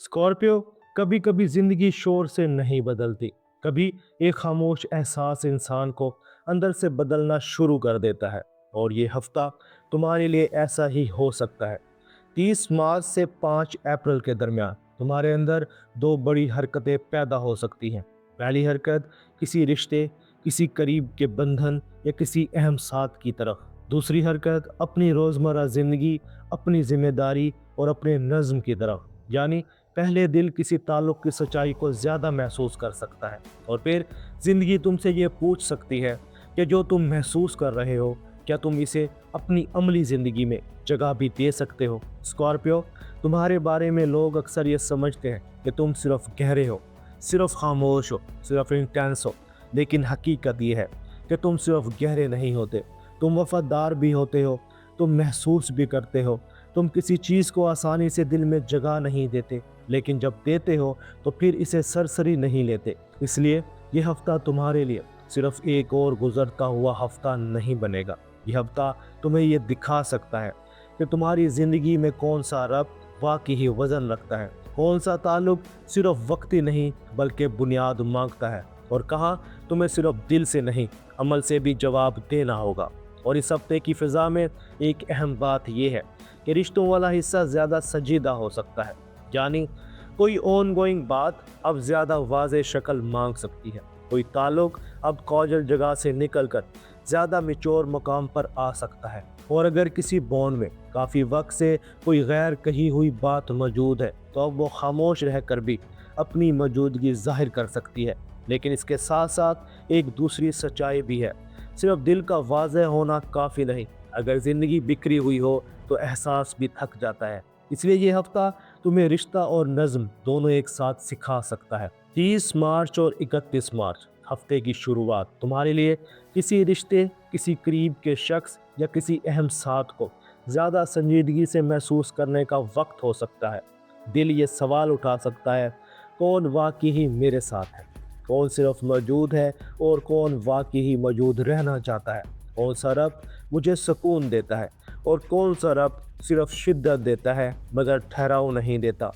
Scorpio, कभी कभी जिंदगी शोर से नहीं बदलती। कभी एक खामोश एहसास इंसान को अंदर से बदलना शुरू कर देता है। और ये हफ्ता तुम्हारे लिए ऐसा ही हो सकता है। 30 मार्च से 5 अप्रैल के दरमियान तुम्हारे अंदर दो बड़ी हरकतें पैदा हो सकती हैं। पहली हरकत किसी रिश्ते, किसी करीब के बंधन या किसी अहम साथ की तरफ। दूसरी हरकत अपनी रोज़मर्रा ज़िंदगी, अपनी जिम्मेदारी और अपने नज़्म की तरफ। यानी पहले दिल किसी ताल्लुक़ की सच्चाई को ज़्यादा महसूस कर सकता है, और फिर ज़िंदगी तुमसे ये पूछ सकती है कि जो तुम महसूस कर रहे हो, क्या तुम इसे अपनी अमली ज़िंदगी में जगह भी दे सकते हो। स्कॉर्पियो, तुम्हारे बारे में लोग अक्सर ये समझते हैं कि तुम सिर्फ गहरे हो, सिर्फ खामोश हो, सिर्फ इंटेंस हो। लेकिन हकीकत ये है कि तुम सिर्फ गहरे नहीं होते, तुम वफादार भी होते हो, तुम महसूस भी करते हो। तुम किसी चीज़ को आसानी से दिल में जगह नहीं देते, लेकिन जब देते हो तो फिर इसे सरसरी नहीं लेते। इसलिए ये हफ्ता तुम्हारे लिए सिर्फ एक और गुजरता हुआ हफ्ता नहीं बनेगा। ये हफ्ता तुम्हें ये दिखा सकता है कि तुम्हारी ज़िंदगी में कौन सा रब्त वाकई ही वज़न रखता है, कौन सा ताल्लुक़ सिर्फ वक्ती नहीं बल्कि बुनियाद मांगता है, और कहाँ तुम्हें सिर्फ दिल से नहीं अमल से भी जवाब देना होगा। और इस हफ्ते की फ़िज़ा में एक अहम बात यह है कि रिश्तों वाला हिस्सा ज़्यादा संजीदा हो सकता है। यानी कोई ऑन गोइंग बात अब ज़्यादा वाज़ेह शक्ल मांग सकती है। कोई ताल्लुक़ अब कॉजल जगह से निकल कर ज़्यादा मिच्योर मकाम पर आ सकता है। और अगर किसी बॉन्ड में काफ़ी वक्त से कोई गैर कही हुई बात मौजूद है, तो अब वो खामोश रह कर भी अपनी मौजूदगी ज़ाहिर कर सकती है। लेकिन इसके साथ साथ एक दूसरी सच्चाई भी है। सिर्फ दिल का वाज़ेह होना काफ़ी नहीं, अगर ज़िंदगी बिखरी हुई हो तो एहसास भी थक जाता है। इसलिए ये हफ्ता तुम्हें रिश्ता और नज़्म दोनों एक साथ सिखा सकता है। 30 मार्च और 31 मार्च हफ्ते की शुरुआत तुम्हारे लिए किसी रिश्ते, किसी करीब के शख्स या किसी अहम साथ को ज़्यादा संजीदगी से महसूस करने का वक्त हो सकता है। दिल ये सवाल उठा सकता है, कौन वाकई ही मेरे साथ है, कौन सिर्फ मौजूद है और कौन वाकई ही मौजूद रहना चाहता है, कौन सा रब्त मुझे सुकून देता है और कौन सा रब्त सिर्फ शिद्दत देता है मगर ठहराव नहीं देता।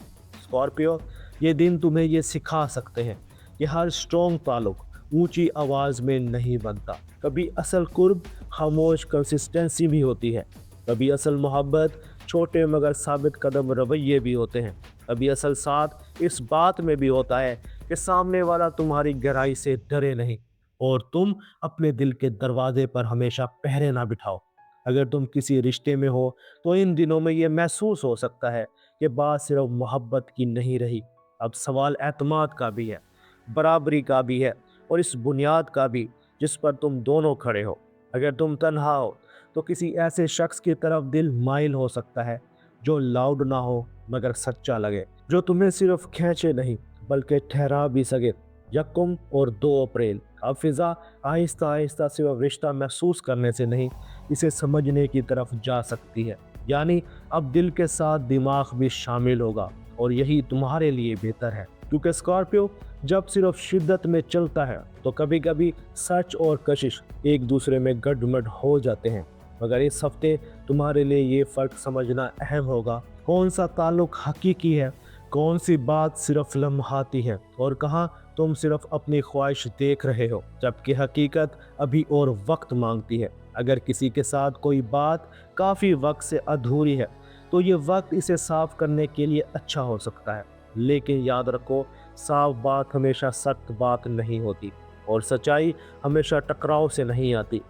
स्कॉर्पियो, ये दिन तुम्हें ये सिखा सकते हैं कि हर स्ट्रॉन्ग ताल्लुक़ ऊंची आवाज़ में नहीं बनता। कभी असल कुर्ब खामोश कंसिस्टेंसी भी होती है, कभी असल मोहब्बत छोटे मगर साबित कदम रवैये भी होते हैं, कभी असल साथ इस बात में भी होता है कि सामने वाला तुम्हारी गहराई से डरे नहीं और तुम अपने दिल के दरवाजे पर हमेशा पहरे ना बिठाओ। अगर तुम किसी रिश्ते में हो तो इन दिनों में ये महसूस हो सकता है कि बात सिर्फ मोहब्बत की नहीं रही, अब सवाल एतमाद का भी है, बराबरी का भी है, और इस बुनियाद का भी जिस पर तुम दोनों खड़े हो। अगर तुम तन्हा हो तो किसी ऐसे शख्स की तरफ दिल माइल हो सकता है जो लाउड ना हो मगर सच्चा लगे, जो तुम्हें सिर्फ खींचे नहीं बल्कि ठहरा भी सके। 1 और 2 अप्रैल अब फिज़ा आहिस्ता आहिस्ता सिर्फ रिश्ता महसूस करने से नहीं, इसे समझने की तरफ जा सकती है। यानी अब दिल के साथ दिमाग भी शामिल होगा, और यही तुम्हारे लिए बेहतर है। क्योंकि स्कॉर्पियो, जब सिर्फ शिद्दत में चलता है तो कभी कभी सच और कशिश एक दूसरे में गडमड हो जाते हैं। मगर इस हफ्ते तुम्हारे लिए ये फ़र्क समझना अहम होगा, कौन सा ताल्लुक़ हकीकी है, कौन सी बात सिर्फ लम्हाती है, और कहाँ तुम सिर्फ अपनी ख्वाहिश देख रहे हो जबकि हकीकत अभी और वक्त मांगती है। अगर किसी के साथ कोई बात काफ़ी वक्त से अधूरी है तो ये वक्त इसे साफ करने के लिए अच्छा हो सकता है। लेकिन याद रखो, साफ बात हमेशा सख्त बात नहीं होती, और सच्चाई हमेशा टकराव से नहीं आती।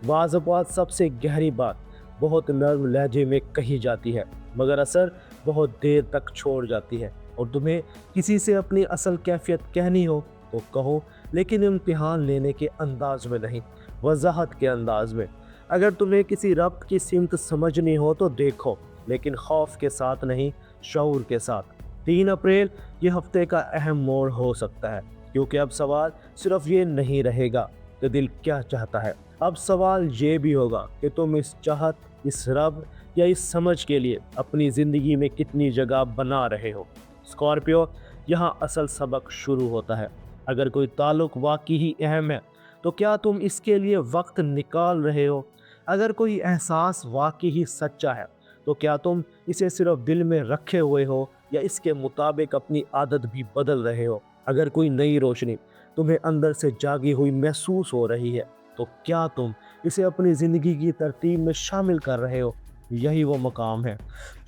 बाज़ बात सबसे गहरी बात बहुत नर्म लहजे में कही जाती है मगर असर बहुत देर तक छोड़ जाती है। और तुम्हें किसी से अपनी असल कैफियत कहनी हो तो कहो, लेकिन इम्तिहान लेने के अंदाज में नहीं, वजाहत के अंदाज में। अगर तुम्हें किसी रब्त की सिमत समझनी हो तो देखो, लेकिन खौफ के साथ नहीं, शऊर के साथ। 3 अप्रैल ये हफ्ते का अहम मोड़ हो सकता है, क्योंकि अब सवाल सिर्फ ये नहीं रहेगा कि दिल क्या चाहता है, अब सवाल ये भी होगा कि तुम इस चाहत, इस रब या इस समझ के लिए अपनी ज़िंदगी में कितनी जगह बना रहे हो। स्कॉर्पियो, यहाँ असल सबक शुरू होता है। अगर कोई ताल्लुक़ वाकई ही अहम है तो क्या तुम इसके लिए वक्त निकाल रहे हो? अगर कोई एहसास वाकई ही सच्चा है तो क्या तुम इसे सिर्फ दिल में रखे हुए हो یا اس کے مطابق اپنی عادت بھی بدل رہے ہو؟ اگر کوئی نئی روشنی تمہیں اندر سے جاگی ہوئی محسوس ہو رہی ہے تو کیا تم اسے اپنی زندگی کی ترتیب میں شامل کر رہے ہو؟ یہی وہ مقام ہے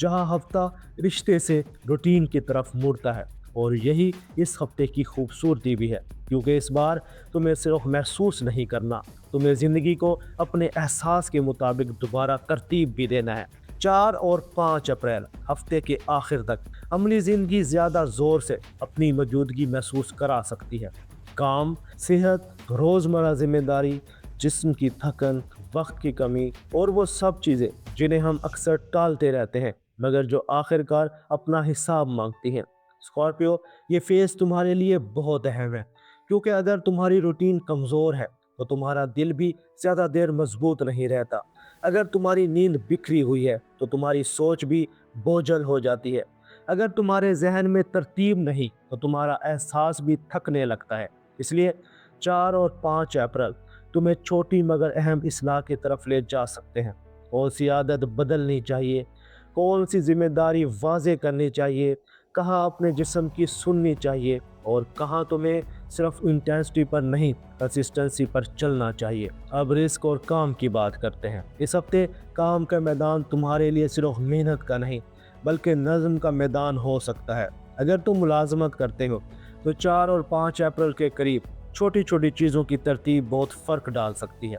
جہاں ہفتہ رشتے سے روٹین کی طرف مڑتا ہے، اور یہی اس ہفتے کی خوبصورتی بھی ہے، کیونکہ اس بار تمہیں صرف محسوس نہیں کرنا، تمہیں زندگی کو اپنے احساس کے مطابق دوبارہ ترتیب بھی دینا ہے۔ 4 اور 5 اپریل ہفتے کے آخر تک عملی زندگی زیادہ زور سے اپنی موجودگی محسوس کرا سکتی ہے۔ کام، صحت، روزمرہ ذمہ داری، جسم کی تھکن، وقت کی کمی اور وہ سب چیزیں جنہیں ہم اکثر ٹالتے رہتے ہیں مگر جو آخر کار اپنا حساب مانگتی ہیں۔ اسکارپیو، یہ فیز تمہارے لیے بہت اہم ہے، کیونکہ اگر تمہاری روٹین کمزور ہے تو تمہارا دل بھی زیادہ دیر مضبوط نہیں رہتا۔ اگر تمہاری نیند بکھری ہوئی ہے تو تمہاری سوچ بھی بوجھل ہو جاتی ہے۔ اگر تمہارے ذہن میں ترتیب نہیں تو تمہارا احساس بھی تھکنے لگتا ہے۔ اس لیے 4 اور 5 اپریل تمہیں چھوٹی مگر اہم اصلاح کی طرف لے جا سکتے ہیں۔ کون سی عادت بدلنی چاہیے، کون سی ذمہ داری واضح کرنی چاہیے، کہاں اپنے جسم کی سننی چاہیے اور کہاں تمہیں صرف انٹینسٹی پر نہیں کنسسٹنسی پر چلنا چاہیے۔ اب رزق اور کام کی بات کرتے ہیں۔ اس ہفتے کام کا میدان تمہارے لیے صرف محنت کا نہیں بلکہ نظم کا میدان ہو سکتا ہے۔ اگر تم ملازمت کرتے ہو تو 4 اور 5 اپریل کے قریب چھوٹی چھوٹی چیزوں کی ترتیب بہت فرق ڈال سکتی ہے۔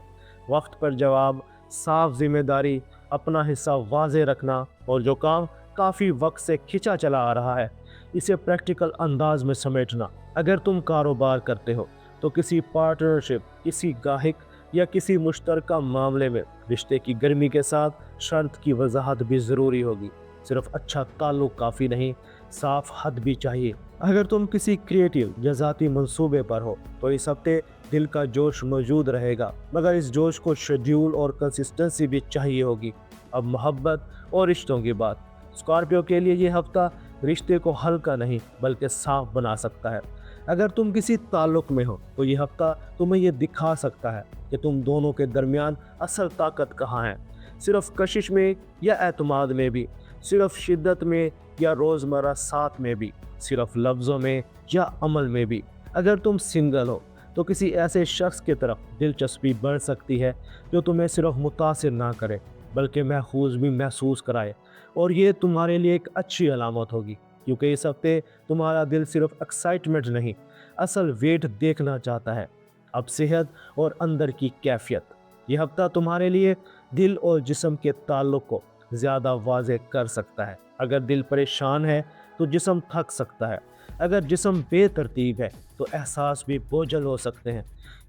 وقت پر جواب، صاف ذمہ داری، اپنا حصہ واضح رکھنا اور جو کام کافی وقت سے کھنچا چلا آ رہا ہے اسے پریکٹیکل انداز میں سمیٹنا۔ اگر تم کاروبار کرتے ہو تو کسی پارٹنرشپ، کسی گاہک یا کسی مشترکہ معاملے میں رشتے کی گرمی کے ساتھ شرط کی وضاحت بھی ضروری ہوگی۔ صرف اچھا تعلق کافی نہیں، صاف حد بھی چاہیے۔ اگر تم کسی کریٹیو یا ذاتی منصوبے پر ہو تو اس ہفتے دل کا جوش موجود رہے گا مگر اس جوش کو شیڈیول اور کنسسٹنسی بھی چاہیے ہوگی۔ اب محبت اور رشتوں کی بات۔ اسکارپیو کے لیے یہ ہفتہ رشتے کو ہلکا نہیں بلکہ صاف بنا سکتا ہے۔ اگر تم کسی تعلق میں ہو تو یہ ہفتہ تمہیں یہ دکھا سکتا ہے کہ تم دونوں کے درمیان اصل طاقت کہاں ہے، صرف کشش میں یا اعتماد میں بھی، صرف شدت میں یا روزمرہ ساتھ میں بھی، صرف لفظوں میں یا عمل میں بھی۔ اگر تم سنگل ہو تو کسی ایسے شخص کی طرف دلچسپی بڑھ سکتی ہے جو تمہیں صرف متاثر نہ کرے بلکہ محفوظ بھی محسوس کرائے، اور یہ تمہارے لیے ایک اچھی علامت ہوگی، کیونکہ اس ہفتے تمہارا دل صرف ایکسائٹمنٹ نہیں، اصل ویٹ دیکھنا چاہتا ہے۔ اب صحت اور اندر کی کیفیت۔ یہ ہفتہ تمہارے لیے دل اور جسم کے تعلق کو زیادہ واضح کر سکتا ہے۔ اگر دل پریشان ہے تو جسم تھک سکتا ہے، اگر جسم بے ترتیب ہے تو احساس بھی بوجھل ہو سکتے ہیں۔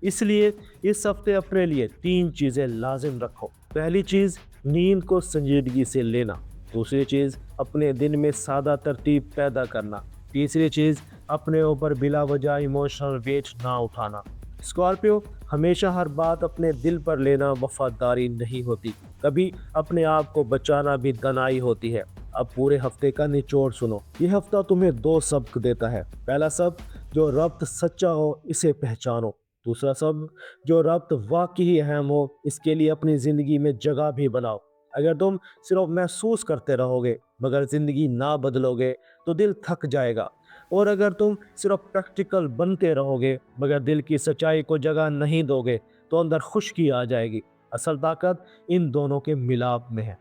اس لیے اس ہفتے اپنے لیے 3 چیزیں لازم رکھو۔ پہلی چیز، نیند کو سنجیدگی سے لینا۔ دوسری چیز، اپنے دن میں سادہ ترتیب پیدا کرنا۔ تیسری چیز، اپنے اوپر بلا وجہ ایموشنل ویٹ نہ اٹھانا۔ اسکارپیو، ہمیشہ ہر بات اپنے دل پر لینا وفاداری نہیں ہوتی، کبھی اپنے آپ کو بچانا بھی دنائی ہوتی ہے۔ اب پورے ہفتے کا نچوڑ سنو۔ یہ ہفتہ تمہیں 2 سبق دیتا ہے۔ پہلا سبق، جو ربط سچا ہو اسے پہچانو۔ دوسرا سبق، جو ربط واقعی اہم ہو اس کے لیے اپنی زندگی میں جگہ بھی بناؤ۔ اگر تم صرف محسوس کرتے رہو گے مگر زندگی نہ بدلو گے تو دل تھک جائے گا، اور اگر تم صرف پریکٹیکل بنتے رہو گے مگر دل کی سچائی کو جگہ نہیں دو گے تو اندر خشکی آ جائے گی۔ اصل طاقت ان دونوں کے ملاپ میں ہے،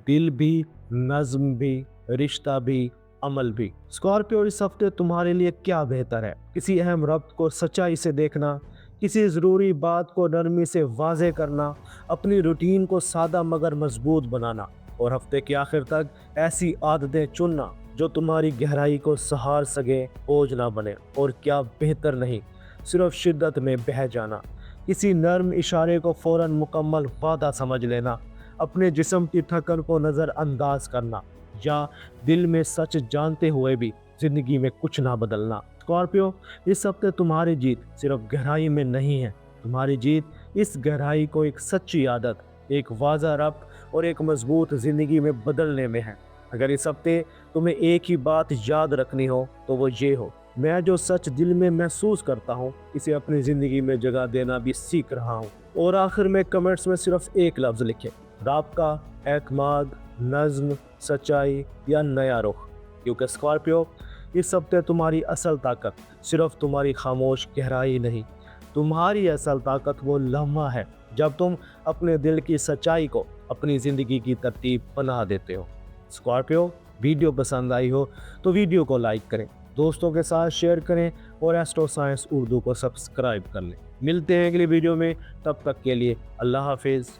دل بھی، نظم بھی، رشتہ بھی، عمل بھی۔ اسکارپیو، اس ہفتے تمہارے لیے کیا بہتر ہے؟ کسی اہم ربط کو سچائی سے دیکھنا، کسی ضروری بات کو نرمی سے واضح کرنا، اپنی روٹین کو سادہ مگر مضبوط بنانا، اور ہفتے کے آخر تک ایسی عادتیں چننا جو تمہاری گہرائی کو سہار سکے، بوجھ نہ بنے۔ اور کیا بہتر نہیں، صرف شدت میں بہہ جانا، کسی نرم اشارے کو فوراً مکمل وعدہ سمجھ لینا، اپنے جسم کی تھکن کو نظر انداز کرنا، یا دل میں سچ جانتے ہوئے بھی زندگی میں کچھ نہ بدلنا۔ اسکارپیو، اس ہفتے تمہاری جیت صرف گہرائی میں نہیں ہے، تمہاری جیت اس گہرائی کو ایک سچی عادت، ایک واضح ربط اور ایک مضبوط زندگی میں بدلنے میں ہے۔ اگر اس ہفتے تمہیں ایک ہی بات یاد رکھنی ہو تو وہ یہ ہو، میں جو سچ دل میں محسوس کرتا ہوں اسے اپنی زندگی میں جگہ دینا بھی سیکھ رہا ہوں۔ اور آخر میں کمنٹس میں صرف ایک لفظ لکھیں، رابطہ، اعتماد، نظم، سچائی یا نیا رخ۔ क्योंकि स्कॉर्पियो इस हफ्ते तुम्हारी असल ताकत सिर्फ तुम्हारी खामोश गहराई नहीं, तुम्हारी असल ताकत वो लम्हा है जब तुम अपने दिल की सच्चाई को अपनी ज़िंदगी की तरतीब बना देते हो। स्कॉर्पियो, वीडियो पसंद आई हो तो वीडियो को लाइक करें, दोस्तों के साथ शेयर करें और एस्ट्रो साइंस उर्दू को सब्सक्राइब कर लें। मिलते हैं अगली वीडियो में, तब तक के लिए अल्लाह हाफिज़।